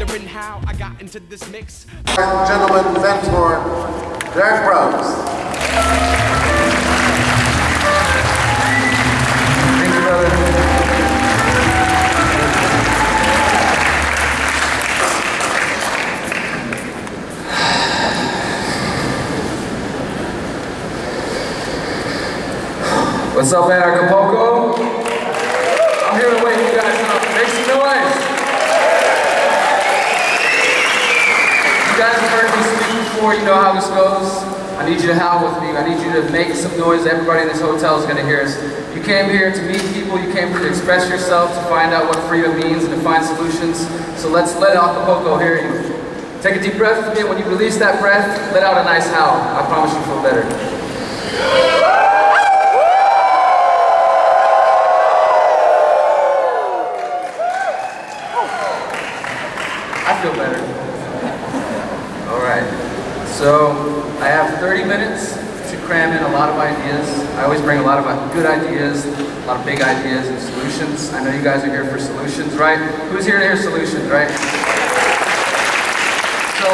wondering how I got into this mix. Gentleman mentor, Derrick Broze. Thank you, brother. What's up, Acapulco? I'm here to wake you guys up. Make some noise. You guys have heard me speak before. You know how this goes. I need you to howl with me. I need you to make some noise. Everybody in this hotel is going to hear us. You came here to meet people. You came here to express yourself, to find out what freedom means, and to find solutions. So let's let Acapulco hear you. Take a deep breath with me, and when you release that breath, let out a nice howl. I promise you feel better. I feel better. All right. So I have 30 minutes to cram in a lot of ideas. I always bring a lot of good ideas, a lot of big ideas and solutions. I know you guys are here for solutions, right? Who's here to hear solutions, right? So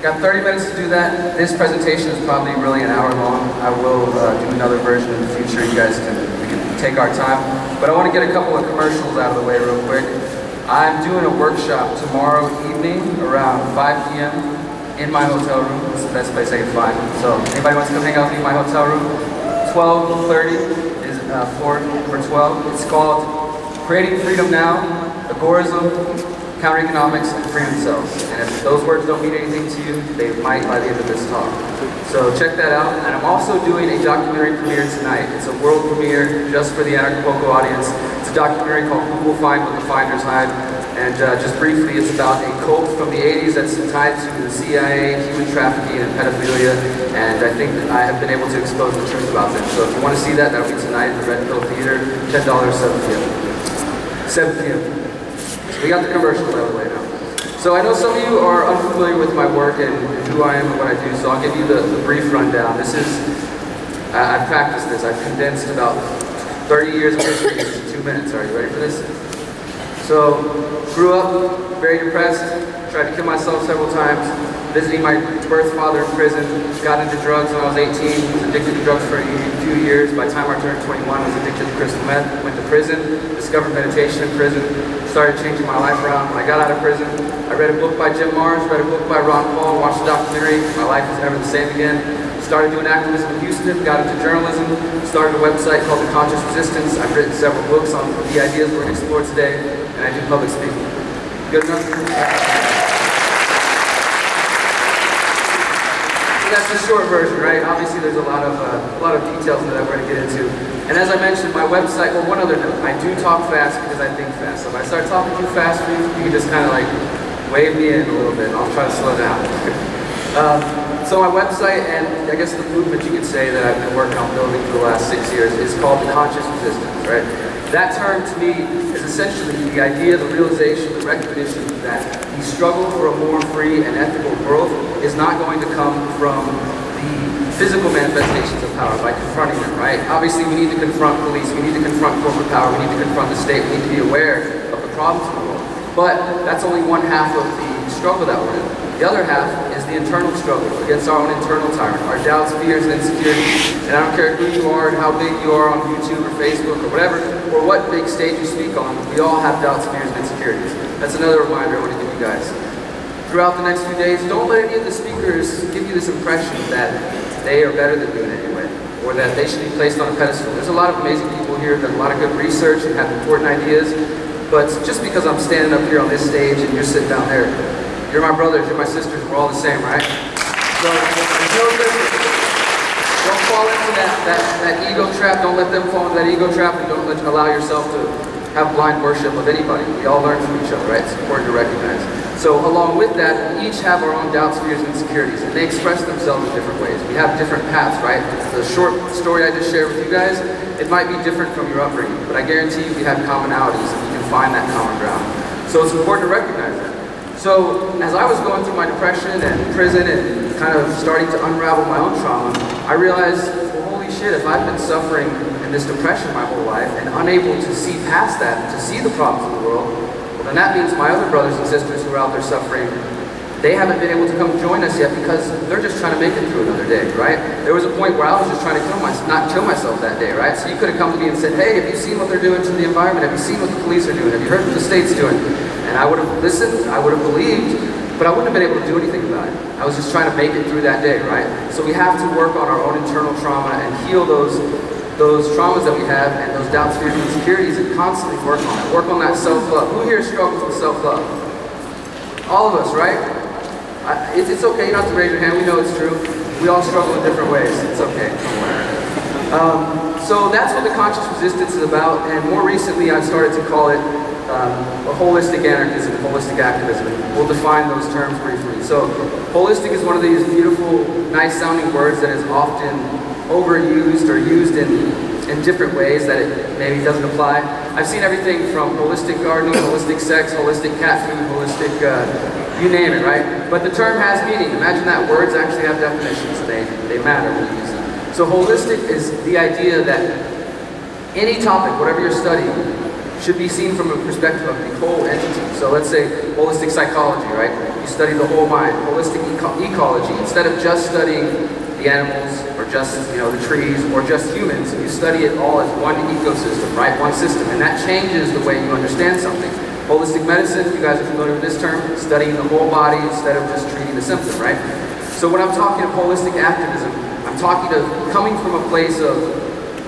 got 30 minutes to do that. This presentation is probably really an hour long. I will do another version in the future. You guys we can take our time. But I want to get a couple of commercials out of the way real quick. I'm doing a workshop tomorrow evening around 5 p.m. in my hotel room. It's the best place I can find. So anybody wants to come hang out with me in my hotel room? 12:30 is floor number 12. It's called Creating Freedom Now, Agorism, Counter-Economics, and Freedom Cells. And if those words don't mean anything to you, they might by the end of this talk. So check that out. And I'm also doing a documentary premiere tonight. It's a world premiere just for the Anarchapulco audience. It's a documentary called Who Will Find What the Finders Hide. And just briefly, it's about a cult from the 80s that's tied to the CIA, human trafficking, and pedophilia. And I think that I have been able to expose the truth about them. So if you want to see that, that'll be tonight at the Red Pill Theater, $10, 7 p.m. 7 p.m. So we got the commercials out of the way now. So I know some of you are unfamiliar with my work and who I am and what I do, so I'll give you the brief rundown. This is, I've practiced this. I've condensed about 30 years of history into 2 minutes. Are you ready for this? So, grew up very depressed, tried to kill myself several times, visiting my birth father in prison, got into drugs when I was 18, was addicted to drugs for a few years. By the time I turned 21, was addicted to crystal meth, went to prison, discovered meditation in prison, started changing my life around. When I got out of prison, I read a book by Jim Marrs, read a book by Ron Paul, watched a documentary. My life was never the same again. Started doing activism in Houston, got into journalism, started a website called The Conscious Resistance. I've written several books on the ideas we're going to explore today, and I do public speaking. Good enough? So that's the short version, right? Obviously there's a lot of details that we're going to get into. And as I mentioned, my website, well, one other note, I do talk fast because I think fast. So if I start talking too fast for you, you can just kind of like wave me in a little bit. I'll try to slow down. So my website, and I guess the movement you could say that I've been working on building for the last 6 years, is called the Conscious Resistance, right? That term to me is essentially the idea, the realization, the recognition that the struggle for a more free and ethical world is not going to come from the physical manifestations of power by confronting them, right? Obviously we need to confront police, we need to confront corporate power, we need to confront the state, we need to be aware of the problems in the world. But that's only one half of the struggle that we're in. The other half is the internal struggle against our own internal tyrant, our doubts, fears, and insecurities. And I don't care who you are and how big you are on YouTube or Facebook or whatever, or what big stage you speak on, we all have doubts, fears, and insecurities. That's another reminder I want to give you guys. Throughout the next few days, don't let any of the speakers give you this impression that they are better than you in any way, or that they should be placed on a pedestal. There's a lot of amazing people here, done a lot of good research and have important ideas, but just because I'm standing up here on this stage and you're sitting down there, you're my brothers, you're my sisters, we're all the same, right? So, don't fall into that ego trap, don't let them fall into that ego trap, and don't allow yourself to have blind worship of anybody. We all learn from each other, right? It's important to recognize. So along with that, we each have our own doubts, fears, and insecurities, and they express themselves in different ways. We have different paths, right? The short story I just shared with you guys, it might be different from your upbringing, but I guarantee you we have commonalities, and we can find that common ground. So it's important to recognize that. So as I was going through my depression and prison and kind of starting to unravel my own trauma, I realized, well, holy shit, if I've been suffering in this depression my whole life and unable to see past that, to see the problems in the world, Well, then that means my other brothers and sisters who are out there suffering, they haven't been able to come join us yet because they're just trying to make it through another day, right? There was a point where I was just trying to not kill myself that day, right? So you could have come to me and said, hey, have you seen what they're doing to the environment? Have you seen what the police are doing? Have you heard what the state's doing? And I would have listened, I would have believed, but I wouldn't have been able to do anything about it. I was just trying to make it through that day, right? So we have to work on our own internal trauma and heal those traumas that we have and those doubts, fears, and insecurities, and constantly work on it. Work on that self-love. Who here struggles with self-love? All of us, right? It's okay, you don't have to raise your hand, we know it's true. We all struggle in different ways, it's okay. So that's what the conscious resistance is about, and more recently I've started to call it a holistic anarchism, holistic activism. We'll define those terms briefly. So holistic is one of these beautiful, nice sounding words that is often overused or used in different ways that it maybe doesn't apply. I've seen everything from holistic gardening, holistic sex, holistic cat food, holistic, you name it, right? But the term has meaning. Imagine that words actually have definitions. They matter when you use them. So holistic is the idea that any topic, whatever you're studying, should be seen from a perspective of the whole entity. So let's say holistic psychology, right? You study the whole mind. Holistic ecology, instead of just studying the animals, or just, the trees, or just humans, you study it all as one ecosystem, right? One system, and that changes the way you understand something. Holistic medicine, you guys are familiar with this term, studying the whole body instead of just treating the symptom, right? So when I'm talking of holistic activism, I'm talking of coming from a place of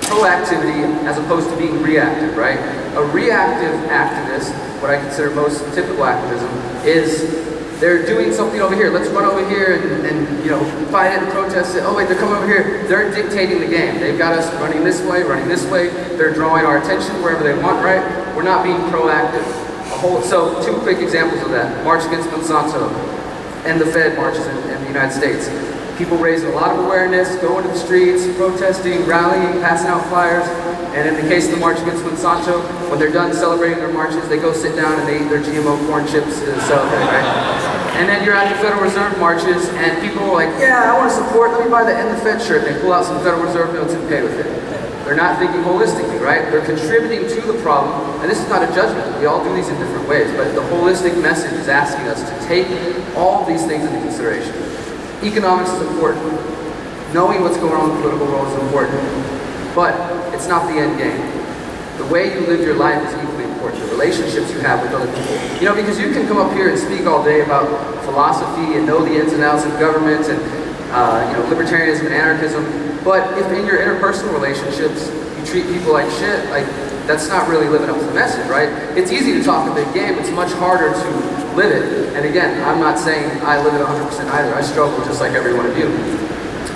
proactivity as opposed to being reactive, right? A reactive activist, what I consider most typical activism, is they're doing something over here. Let's run over here and fight it and protest it. Oh wait, they're coming over here. They're dictating the game. They've got us running this way, running this way. They're drawing our attention wherever they want, right? We're not being proactive. So two quick examples of that. March Against Monsanto and the Fed marches in the United States. People raising a lot of awareness, going to the streets, protesting, rallying, passing out flyers. And in the case of the March Against Monsanto, when they're done celebrating their marches, they go sit down and they eat their GMO corn chips to celebrate, right? And then you're at the Federal Reserve marches, and people are like, yeah, I want to support, let me buy the End the Fed shirt. They pull out some Federal Reserve notes and pay with it. They're not thinking holistically, right? They're contributing to the problem, and this is not a judgment. We all do these in different ways, but the holistic message is asking us to take all of these things into consideration. Economics is important. Knowing what's going on in the political world is important, but it's not the end game. The way you live your life is equally important. The relationships you have with other people. Because you can come up here and speak all day about philosophy and know the ins and outs of government and libertarianism and anarchism, but if in your interpersonal relationships you treat people like shit, that's not really living up to the message, right? It's easy to talk a big game, it's much harder to live it. And again, I'm not saying I live it 100% either. I struggle just like every one of you.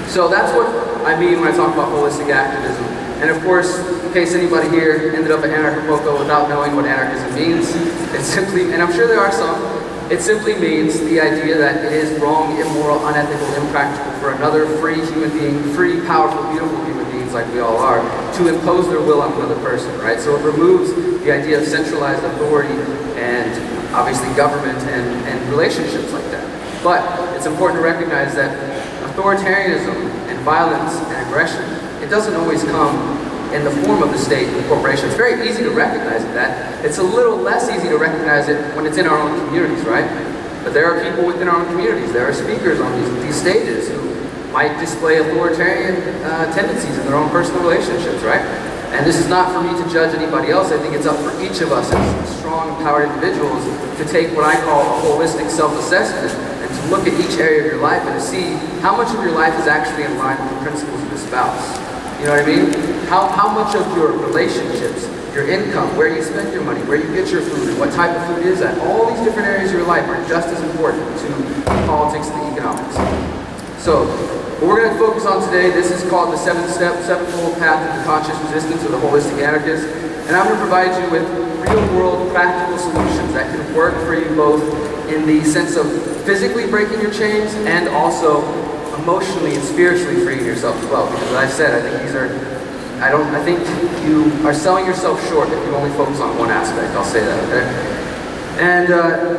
So that's what I mean when I talk about holistic activism. And of course, in case anybody here ended up at Anarchapulco without knowing what anarchism means, it's simply, and I'm sure there are some, it simply means the idea that it is wrong, immoral, unethical, impractical for another free human being, free, powerful, beautiful human beings like we all are, to impose their will on another person, right? So it removes the idea of centralized authority and obviously government and relationships like that. But it's important to recognize that authoritarianism and violence and aggression, it doesn't always come in the form of the state and the corporation. It's very easy to recognize that. It's a little less easy to recognize it when it's in our own communities, right? But there are people within our own communities, there are speakers on these stages who might display authoritarian tendencies in their own personal relationships, right? And this is not for me to judge anybody else. I think it's up for each of us as strong, empowered individuals to take what I call a holistic self-assessment and to look at each area of your life and to see how much of your life is actually in line with the principles of the spouse. You know what I mean? How much of your relationships, your income, where you spend your money, where you get your food, and what type of food is that, all these different areas of your life are just as important to politics and economics. So, what we're going to focus on today, this is called the sevenfold path of the conscious resistance or the holistic anarchist. And I'm going to provide you with real-world practical solutions that can work for you both in the sense of physically breaking your chains and also emotionally and spiritually freeing yourself as well. Because as I said, I think these are, I think you are selling yourself short if you only focus on one aspect. I'll say that, okay? And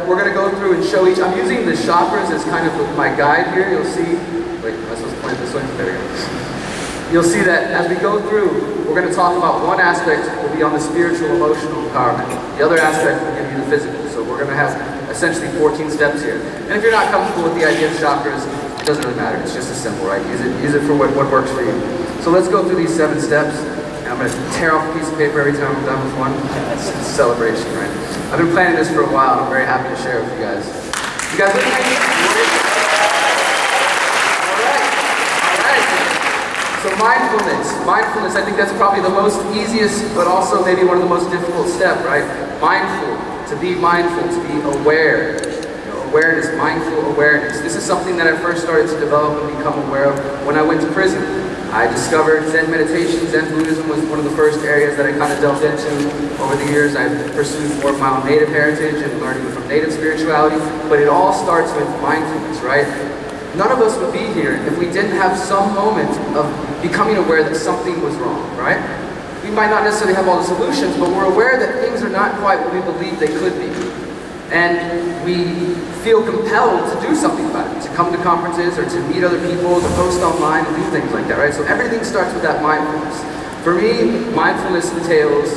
we're going to go through and show each. I'm using the chakras as kind of my guide here. You'll see. Wait, am I supposed to point this way? There we go. You'll see that as we go through, we're going to talk about one aspect will be on the spiritual, emotional empowerment. The other aspect will give you the physical. So we're going to have essentially 14 steps here. And if you're not comfortable with the idea of chakras, it doesn't really matter. It's just as simple, right? Use it for what works for you. So let's go through these 7 steps. And I'm going to tear off a piece of paper every time I'm done with one. It's a celebration, right? I've been planning this for a while, and I'm very happy to share it with you guys. You guys with me? Alright. So mindfulness, I think that's probably the most easiest, but also maybe one of the most difficult steps, right? Mindful, to be aware. Awareness, mindful awareness. This is something that I first started to develop and become aware of when I went to prison. I discovered Zen meditation. Zen Buddhism was one of the first areas that I kind of delved into. Over the years, I pursued more of my own native heritage and learning from native spirituality. But it all starts with mindfulness, right? None of us would be here if we didn't have some moment of becoming aware that something was wrong, right? We might not necessarily have all the solutions, but we're aware that things are not quite what we believe they could be. And we feel compelled to do something about it, to come to conferences or to meet other people, to post online and do things like that, right? So everything starts with that mindfulness. For me, mindfulness entails,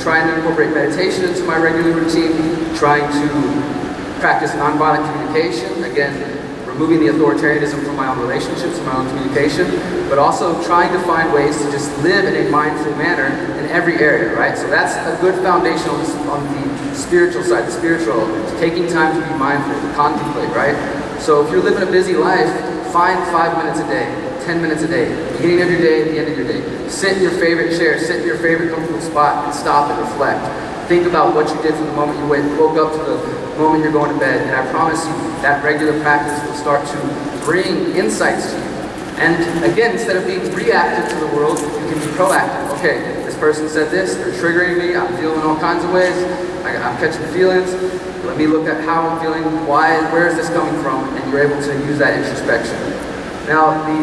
trying to incorporate meditation into my regular routine, trying to practice nonviolent communication, again, removing the authoritarianism from my own relationships and my own communication, but also trying to find ways to just live in a mindful manner in every area, right? So that's a good foundation on the spiritual side, the spiritual, taking time to be mindful, to contemplate, right? So if you're living a busy life, find 5 minutes a day, 10 minutes a day, beginning of your day, at the end of your day. Sit in your favorite chair, sit in your favorite comfortable spot and stop and reflect. Think about what you did from the moment you woke up to the moment you're going to bed, and I promise you, that regular practice will start to bring insights to you. And again, instead of being reactive to the world, you can be proactive. Okay, this person said this, they're triggering me, I'm feeling all kinds of ways, I'm catching feelings, let me look at how I'm feeling, where is this coming from, and you're able to use that introspection. Now, the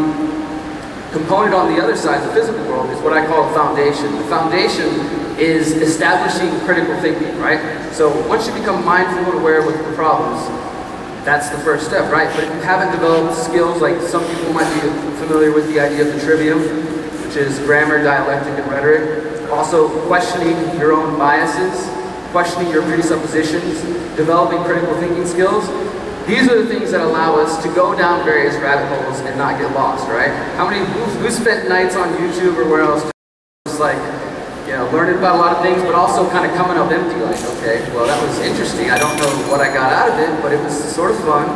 component on the other side, the physical world, is what I call the foundation. The foundation is establishing critical thinking, right? So once you become mindful and aware of the problems, that's the first step, right? But if you haven't developed skills, like some people might be familiar with the idea of the trivium, which is grammar, dialectic, and rhetoric. Also questioning your own biases, questioning your presuppositions, developing critical thinking skills. These are the things that allow us to go down various rabbit holes and not get lost, right? Who spent nights on YouTube or where else just like, learning about a lot of things, but also kind of coming up empty, like, okay, well, that was interesting. I don't know what I got out of it, but it was sort of fun.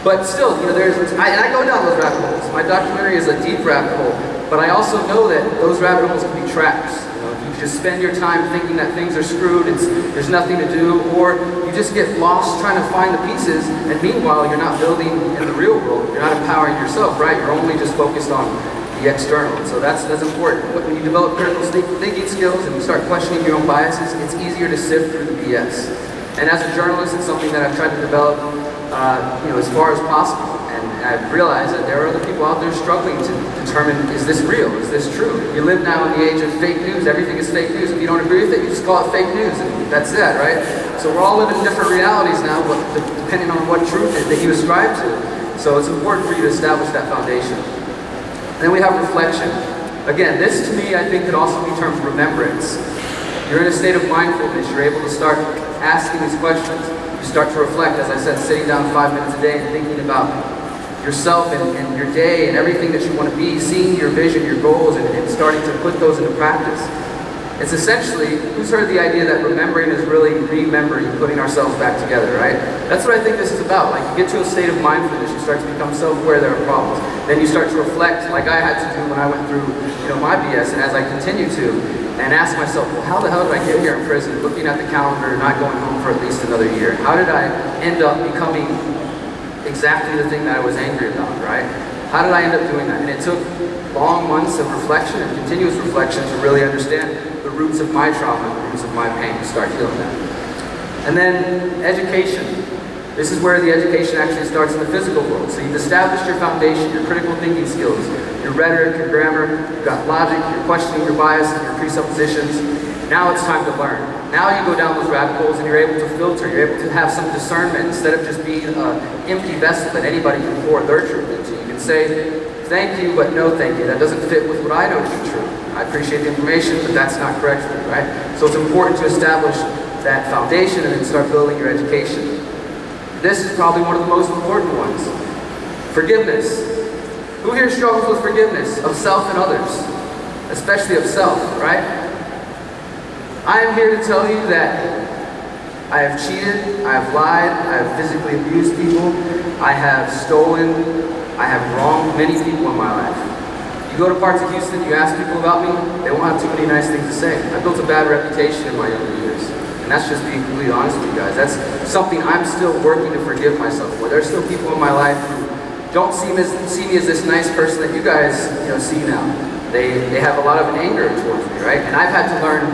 But still, and I go down those rabbit holes. My documentary is a deep rabbit hole, but I also know that those rabbit holes can be traps. If you just spend your time thinking that things are screwed, there's nothing to do, or you just get lost trying to find the pieces, and meanwhile, you're not building in the real world. You're not empowering yourself, right? You're only just focused on the external. So that's important. When you develop critical thinking skills and you start questioning your own biases, it's easier to sift through the BS. And as a journalist, it's something that I've tried to develop, as far as possible. And I've realized that there are other people out there struggling to determine, is this real? Is this true? We live now in the age of fake news. Everything is fake news. If you don't agree with it, you just call it fake news, and that's that, right? So we're all living in different realities now, but depending on what truth that you ascribe to. So it's important for you to establish that foundation. Then we have reflection. Again, this to me I think could also be termed remembrance. You're in a state of mindfulness, you're able to start asking these questions. You start to reflect, as I said, sitting down 5 minutes a day and thinking about yourself and your day and everything that you want to be, seeing your vision, your goals, and starting to put those into practice. It's essentially, who's heard the idea that remembering is really remembering, putting ourselves back together, right? That's what I think this is about. Like, you get to a state of mindfulness, you start to become self-aware there are problems. Then you start to reflect, like I had to do when I went through, my BS, and as I continue to, and ask myself, well, how the hell did I get here in prison, looking at the calendar, not going home for at least another year? How did I end up becoming exactly the thing that I was angry about, right? How did I end up doing that? And it took long months of reflection and continuous reflection to really understand the roots of my trauma, the roots of my pain, to start healing that. And then education. This is where the education actually starts in the physical world. So you've established your foundation, your critical thinking skills, your rhetoric, your grammar, you've got logic, you're questioning your biases, your presuppositions. Now it's time to learn. Now you go down those rabbit holes and you're able to filter, you're able to have some discernment instead of just being an empty vessel that anybody can pour their truth into. You can say, thank you, but no thank you. That doesn't fit with what I know to be true. I appreciate the information, but that's not correct for me, right? So it's important to establish that foundation and then start building your education. This is probably one of the most important ones. Forgiveness. Who here struggles with forgiveness of self and others? Especially of self, right? I am here to tell you that I have cheated, I have lied, I have physically abused people, I have stolen, I have wronged many people in my life. You go to parts of Houston, you ask people about me, they won't have too many nice things to say. I built a bad reputation in my younger years. And that's just being completely honest with you guys. That's something I'm still working to forgive myself for. There's still people in my life who don't see me as this nice person that you guys see now. They have a lot of anger towards me, right? And I've had to learn,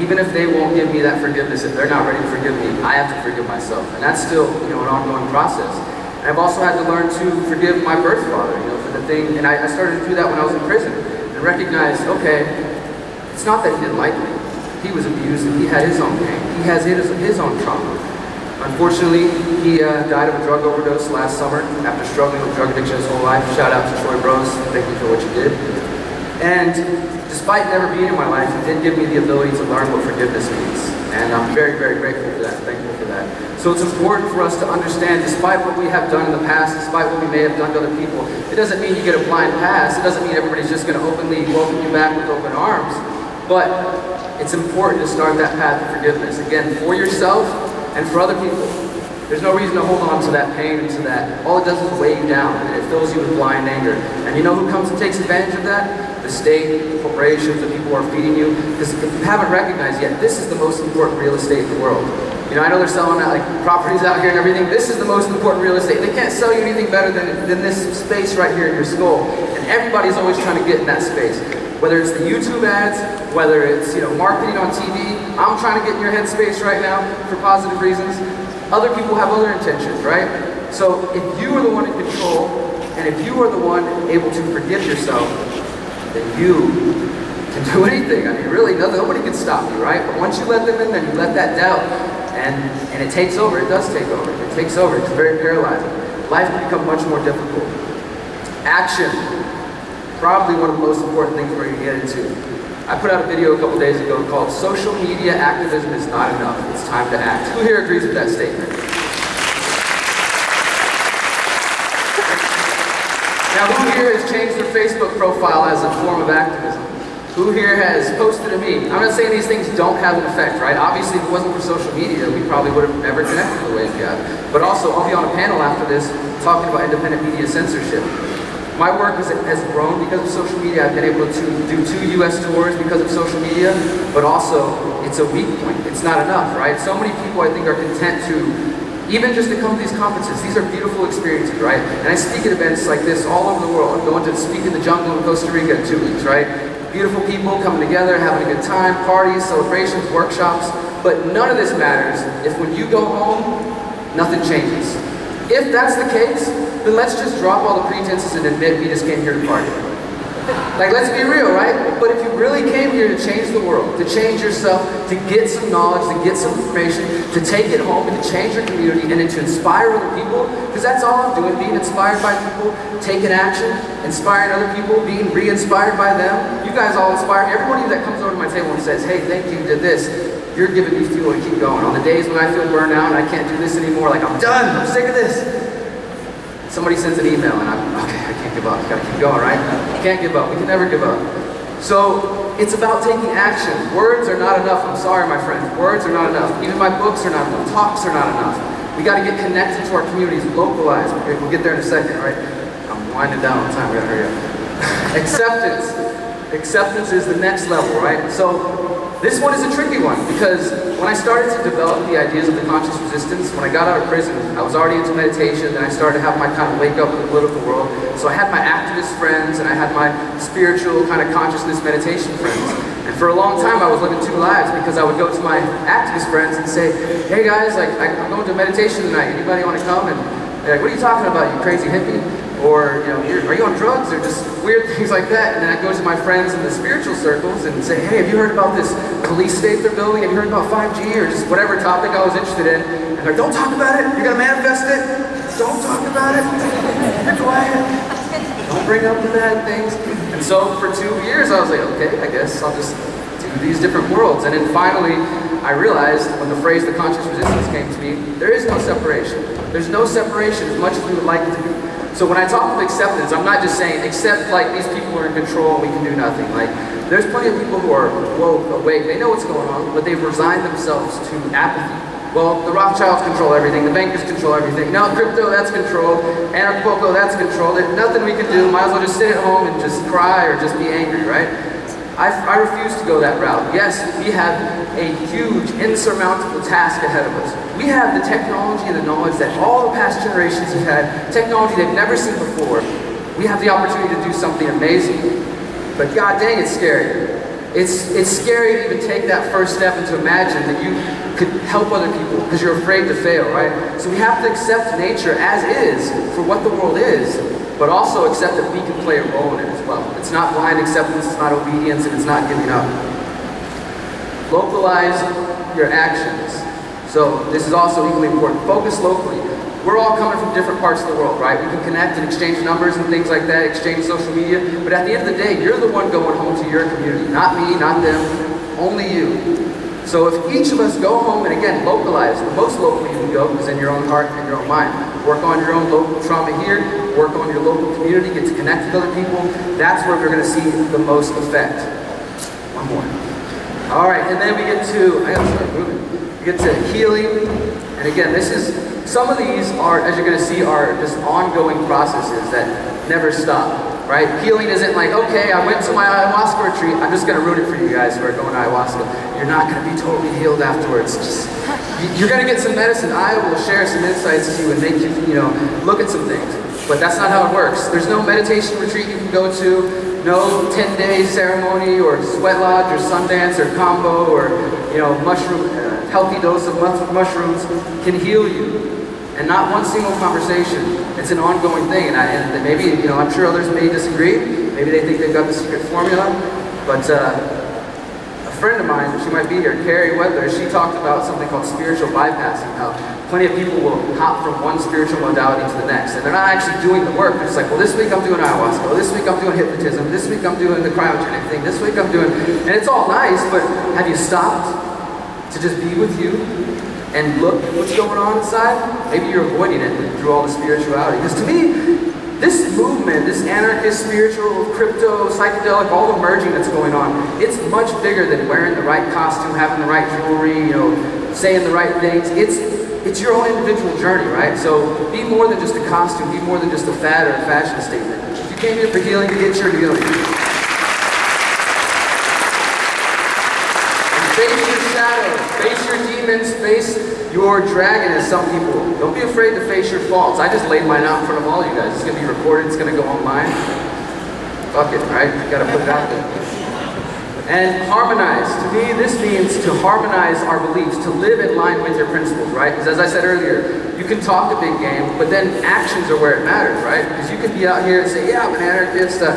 even if they won't give me that forgiveness, if they're not ready to forgive me, I have to forgive myself. And that's still an ongoing process. And I've also had to learn to forgive my birth father, for the thing, and I started to do that when I was in prison, and recognize, okay, it's not that he didn't like me. He was abused and he had his own pain. He has his own trauma. Unfortunately, he died of a drug overdose last summer after struggling with drug addiction his whole life. Shout out to Derrick Broze, thank you for what you did. And despite never being in my life, he did give me the ability to learn what forgiveness means. And I'm very, very grateful for that, thankful for that. So it's important for us to understand, despite what we have done in the past, despite what we may have done to other people, it doesn't mean you get a blind pass. It doesn't mean everybody's just going to openly welcome you back with open arms. But it's important to start that path of forgiveness. Again, for yourself and for other people. There's no reason to hold on to that pain and to that. All it does is weigh you down, and it fills you with blind anger. And you know who comes and takes advantage of that? The state, the corporations, the people who are feeding you. Because if you haven't recognized yet, this is the most important real estate in the world. I know they're selling properties out here and everything. This is the most important real estate. They can't sell you anything better than this space right here in your skull. And everybody's always trying to get in that space. Whether it's the YouTube ads, whether it's marketing on TV, I'm trying to get in your headspace right now for positive reasons. Other people have other intentions, right? So if you are the one in control, and if you are the one able to forgive yourself, then you can do anything. I mean, really, nobody can stop you, right? But once you let them in, then you let that doubt, and it takes over. It does take over. It takes over. It's very paralyzing. Life can become much more difficult. Action. Probably one of the most important things we're going to get into. I put out a video a couple days ago called "Social Media Activism is Not Enough. It's Time to Act." Who here agrees with that statement? Now, who here has changed their Facebook profile as a form of activism? Who here has posted a meme? I'm not saying these things don't have an effect, right? Obviously, if it wasn't for social media, we probably would have never connected the way we have. But also, I'll be on a panel after this talking about independent media censorship. My work has grown because of social media. I've been able to do 2 US tours because of social media, but also it's a weak point. It's not enough, right? So many people, I think, are content to, even just to come to these conferences. These are beautiful experiences, right? And I speak at events like this all over the world. I'm going to speak in the jungle in Costa Rica in 2 weeks, right? Beautiful people coming together, having a good time, parties, celebrations, workshops. But none of this matters if when you go home, nothing changes. If that's the case, then let's just drop all the pretenses and admit we just came here to party. Let's be real, right? But if you really came here to change the world, to change yourself, to get some knowledge, to get some information, to take it home and to change your community and then to inspire other people, because that's all I'm doing, being inspired by people, taking action, inspiring other people, being re-inspired by them. You guys all inspire. Everybody that comes over to my table and says, hey, thank you, you did this, you're giving me fuel to keep going. On the days when I feel burned out and I can't do this anymore, I'm done, I'm sick of this. Somebody sends an email and okay, I can't give up. You gotta keep going, right? You can't give up. We can never give up. So it's about taking action. Words are not enough. I'm sorry, my friends. Words are not enough. Even my books are not enough. Talks are not enough. We gotta get connected to our communities, localized. We'll get there in a second, right? I'm winding down on time. We gotta hurry up. Acceptance. Acceptance is the next level, right? So this one is a tricky one because when I started to develop the ideas of the conscious resistance, when I got out of prison, I was already into meditation and I started to have my kind of wake up in the political world. So I had my activist friends and I had my spiritual kind of consciousness meditation friends. And for a long time I was living 2 lives because I would go to my activist friends and say, hey guys, I'm going to meditation tonight. Anybody want to come? And they're like, what are you talking about, you crazy hippie? Or, are you on drugs? Or just weird things like that. And then I go to my friends in the spiritual circles and say, hey, have you heard about this police state they're building? Have you heard about 5G? Or just whatever topic I was interested in. And they're like, don't talk about it. You're going to manifest it. Don't talk about it. You're quiet. Don't bring up the bad things. And so for 2 years, I was like, okay, I guess I'll just do to these different worlds. And then finally, I realized when the phrase the conscious resistance came to me, there is no separation. There's no separation as much as we would like it to be. So when I talk of acceptance, I'm not just saying accept like these people are in control and we can do nothing. Like there's plenty of people who are woke, awake, they know what's going on, but they've resigned themselves to apathy. Well, the Rothschilds control everything, the bankers control everything. No, crypto, that's controlled. Anarchapulco, that's controlled. There's nothing we can do. Might as well just sit at home and just cry or just be angry, right? I refuse to go that route. Yes, we have a huge, insurmountable task ahead of us. We have the technology and the knowledge that all the past generations have had, technology they've never seen before. We have the opportunity to do something amazing. But god dang, it's scary. It's scary to even take that first step and to imagine that you could help other people because you're afraid to fail, right? So we have to accept nature as is for what the world is, but also accept that we can play a role in it as well. It's not blind acceptance, it's not obedience, and it's not giving up. Localize your actions. So this is also equally important. Focus locally. We're all coming from different parts of the world, right? We can connect and exchange numbers and things like that, exchange social media, but at the end of the day, you're the one going home to your community. Not me, not them, only you. So if each of us go home and again, localize, the most locally you can go is in your own heart and your own mind. Work on your own local trauma here, work on your local community, get to connect with other people. That's where we're gonna see the most effect. One more. All right, and then we get to, I gotta start moving. We get to healing, and again, some of these are, as you're gonna see, are just ongoing processes that never stop, right? Healing isn't like, okay, I went to my ayahuasca retreat, I'm just gonna ruin it for you guys who are going to ayahuasca. You're not gonna be totally healed afterwards. You're gonna get some medicine. I will share some insights to you and make you, look at some things. But that's not how it works. There's no meditation retreat you can go to, no 10-day ceremony or sweat lodge or sundance or combo or, mushroom, healthy dose of mushrooms can heal you. And not one single conversation. It's an ongoing thing. And maybe, I'm sure others may disagree. Maybe they think they've got the secret formula. But a friend of mine, she might be here, Carrie Wedler, she talked about something called spiritual bypassing. How plenty of people will hop from one spiritual modality to the next. And they're not actually doing the work. They're just like, well, this week I'm doing ayahuasca. Well, this week I'm doing hypnotism. This week I'm doing the cryogenic thing. This week I'm doing... And it's all nice, but have you stopped to just be with you? And look at what's going on inside? Maybe you're avoiding it through all the spirituality. Because to me, this movement, this anarchist, spiritual, crypto, psychedelic, all the merging that's going on, it's much bigger than wearing the right costume, having the right jewelry, saying the right things. It's your own individual journey, right? So be more than just a costume, be more than just a fad or a fashion statement. If you came here for healing, get your healing. Face your shadows, face your demons, face your dragon, as some people. Don't be afraid to face your faults. I just laid mine out in front of all you guys. It's gonna be recorded, it's gonna go online. Fuck it, right? You gotta put it out there. And harmonize. To me, this means to harmonize our beliefs, to live in line with your principles, right? Because as I said earlier, you can talk a big game, but then actions are where it matters, right? Because you can be out here and say, yeah, I'm an anarchist, I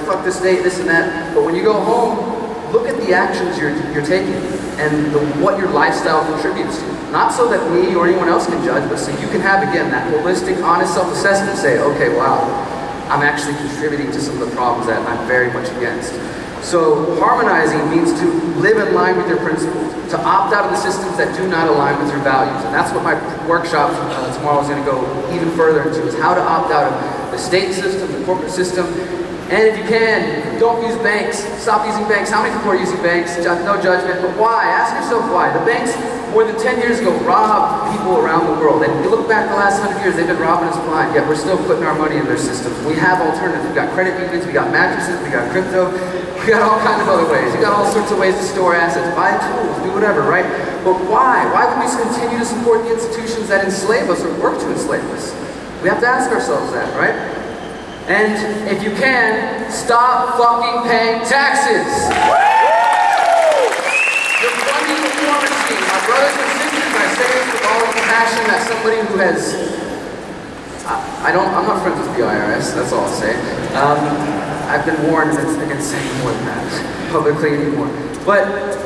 fuck the state, this and that. But when you go home, look at the actions you're taking and what your lifestyle contributes to. Not so that me or anyone else can judge, but so you can have, again, that holistic, honest self-assessment and say, okay, wow, I'm actually contributing to some of the problems that I'm very much against. So harmonizing means to live in line with your principles, to opt out of the systems that do not align with your values. And that's what my workshop tomorrow is going to go even further into, is how to opt out of the state system, the corporate system. And if you can, don't use banks. Stop using banks. How many people are using banks? No judgment, but why? Ask yourself why. The banks, more than 10 years ago, robbed people around the world. And you look back the last 100 years, they've been robbing us blind, yet we're still putting our money in their systems. We have alternatives. We've got credit unions, we got mattresses, we got crypto, we got all kinds of other ways. We got all sorts of ways to store assets, buy tools, do whatever, right? But why? Why would we continue to support the institutions that enslave us or work to enslave us? We have to ask ourselves that, right? And if you can, stop fucking paying taxes. You're funding the war machine. My brothers and sisters, I say this with all the passion that somebody who has, I'm not friends with the IRS, that's all I'll say. I've been warned against saying more than that publicly anymore. But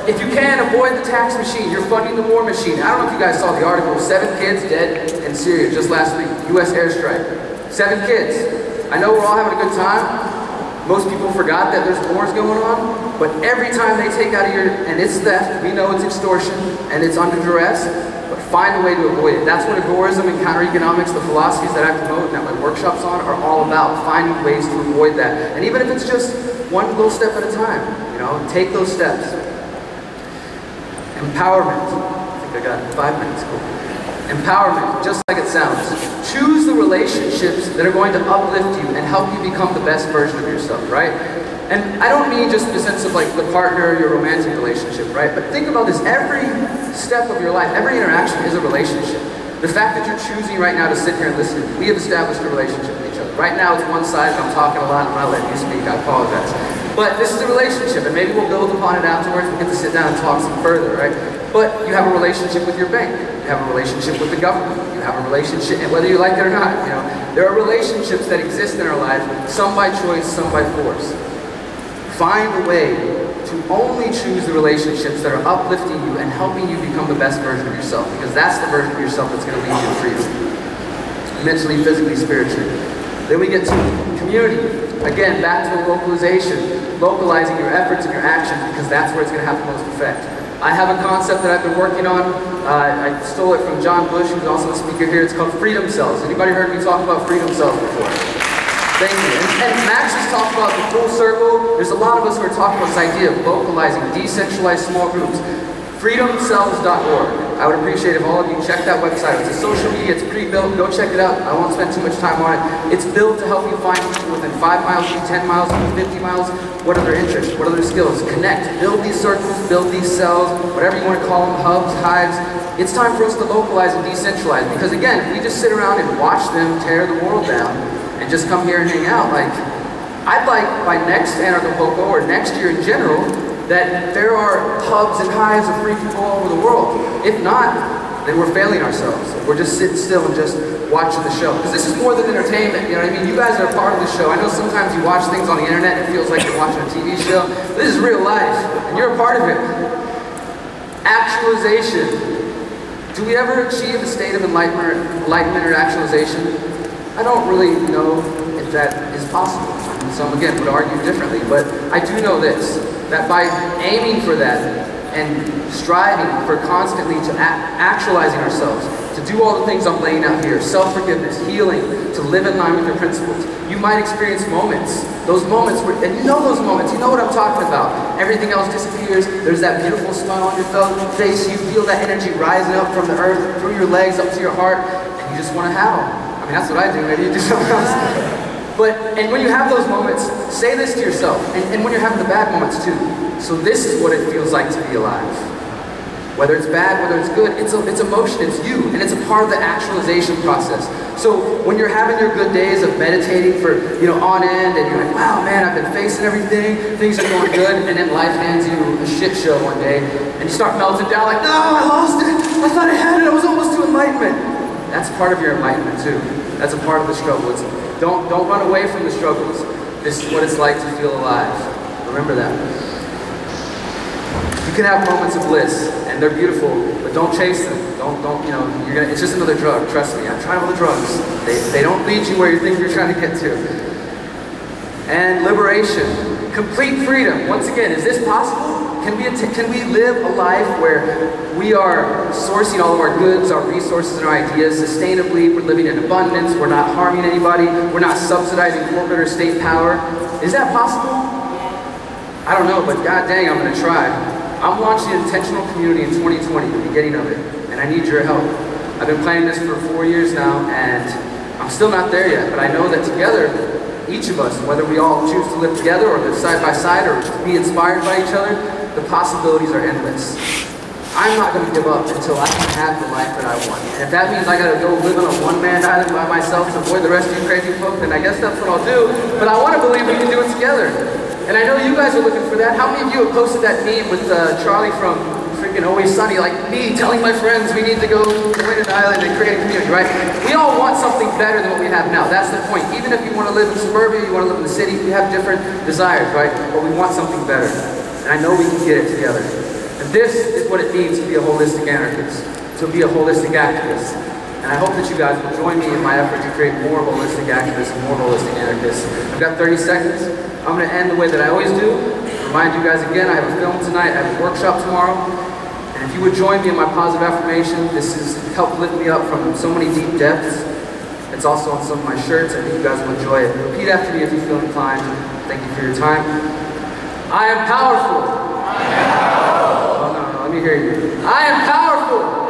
if you can, avoid the tax machine. You're funding the war machine. I don't know if you guys saw the article, 7 kids dead in Syria just last week, US airstrike. 7 kids. I know we're all having a good time, Most people forgot that there's wars going on, but every time they take out of your, and it's theft, we know it's extortion, and it's under duress, but find a way to avoid it. That's what agorism and counter-economics, the philosophies that I promote and that my workshops on, are all about, finding ways to avoid that. And even if it's just one little step at a time, you know, take those steps. Empowerment. I think I got 5 minutes, cool. Empowerment, just like it sounds. Choose the relationships that are going to uplift you and help you become the best version of yourself, right? And I don't mean just in the sense of like the partner, your romantic relationship, right? But think about this, every step of your life, every interaction is a relationship. The fact that you're choosing right now to sit here and listen, we have established a relationship with each other. Right now it's one-sided, I'm talking a lot, I'm not letting you speak, I apologize. But this is a relationship, and maybe we'll build upon it afterwards, we get to sit down and talk some further, right? But you have a relationship with your bank, you have a relationship with the government, you have a relationship, and whether you like it or not, you know, there are relationships that exist in our lives, some by choice, some by force. Find a way to only choose the relationships that are uplifting you and helping you become the best version of yourself, because that's the version of yourself that's going to lead you to freedom. Mentally, physically, spiritually. Then we get to community. Again, back to localization. Localizing your efforts and your actions, because that's where it's going to have the most effect. I have a concept that I've been working on. I stole it from John Bush, who's also a speaker here. It's called freedom cells. Anybody heard me talk about freedom cells before? Thank you. And Max has talked about the full circle. There's a lot of us who are talking about this idea of localizing, decentralized small groups. Freedomcells.org. I would appreciate if all of you check that website. It's a social media, it's pre-built, go check it out. I won't spend too much time on it. It's built to help you find people within 5 miles, 10 miles, 50 miles. What are their interests? What are their skills? Connect, build these circles, build these cells, whatever you want to call them, hubs, hives. It's time for us to localize and decentralize, because again, if we just sit around and watch them tear the world down and just come here and hang out, like, I'd like by next Anarchapulco or next year in general, that there are hubs and hives of free people all over the world. If not, then we're failing ourselves. We're just sitting still and just watching the show. Because this is more than entertainment, you know what I mean? You guys are a part of the show. I know sometimes you watch things on the internet and it feels like you're watching a TV show. This is real life, and you're a part of it. Actualization. Do we ever achieve a state of enlightenment or actualization? I don't really know if that is possible. Some, again, would argue differently, but I do know this, that by aiming for that and striving for constantly to actualizing ourselves, to do all the things I'm laying out here, self-forgiveness, healing, to live in line with your principles, you might experience moments, those moments where, and you know those moments, you know what I'm talking about. Everything else disappears, there's that beautiful smile on your face, you feel that energy rising up from the earth, through your legs, up to your heart, and you just want to howl. I mean, that's what I do, maybe you do something else. And when you have those moments, say this to yourself, and when you're having the bad moments too. So this is what it feels like to be alive. Whether it's bad, whether it's good, it's emotion, it's you, and it's a part of the actualization process. So when you're having your good days of meditating for, you know, on end, and you're like, wow, man, I've been facing everything, things are going good, and then life hands you a shit show one day, and you start melting down like, no, I lost it, I thought I had it, I was almost to enlightenment. That's part of your enlightenment too. That's a part of the struggle. Don't run away from the struggles. This is what it's like to feel alive. Remember that. You can have moments of bliss, and they're beautiful, but don't chase them. Don't, you know, it's just another drug, trust me. I've tried all the drugs. They don't lead you where you think you're trying to get to. And liberation, complete freedom. Once again, is this possible? Can we live a life where we are sourcing all of our goods, our resources, and our ideas sustainably? We're living in abundance, we're not harming anybody, we're not subsidizing corporate or state power. Is that possible? I don't know, but god dang, I'm going to try. I'm launching an intentional community in 2020, the beginning of it, and I need your help. I've been planning this for 4 years now, and I'm still not there yet, but I know that together, each of us, whether we all choose to live together or live side by side or be inspired by each other, the possibilities are endless. I'm not going to give up until I can have the life that I want. And if that means I got to go live on a one-man island by myself to avoid the rest of you crazy folk, then I guess that's what I'll do. But I want to believe we can do it together. And I know you guys are looking for that. How many of you have posted that meme with Charlie from freaking Always Sunny, like me telling my friends we need to go join an island and create a community, right? We all want something better than what we have now. That's the point. Even if you want to live in suburbia, you want to live in the city, we have different desires, right? But we want something better. And I know we can get it together. And this is what it means to be a holistic anarchist, to be a holistic activist. And I hope that you guys will join me in my effort to create more holistic activists and more holistic anarchists. I've got 30 seconds. I'm going to end the way that I always do. Remind you guys again, I have a film tonight, I have a workshop tomorrow. And if you would join me in my positive affirmation, this has helped lift me up from so many deep depths. It's also on some of my shirts. I think you guys will enjoy it. Repeat after me if you feel inclined. Thank you for your time. I am powerful. I am powerful. Oh, no, let me hear you. I am powerful.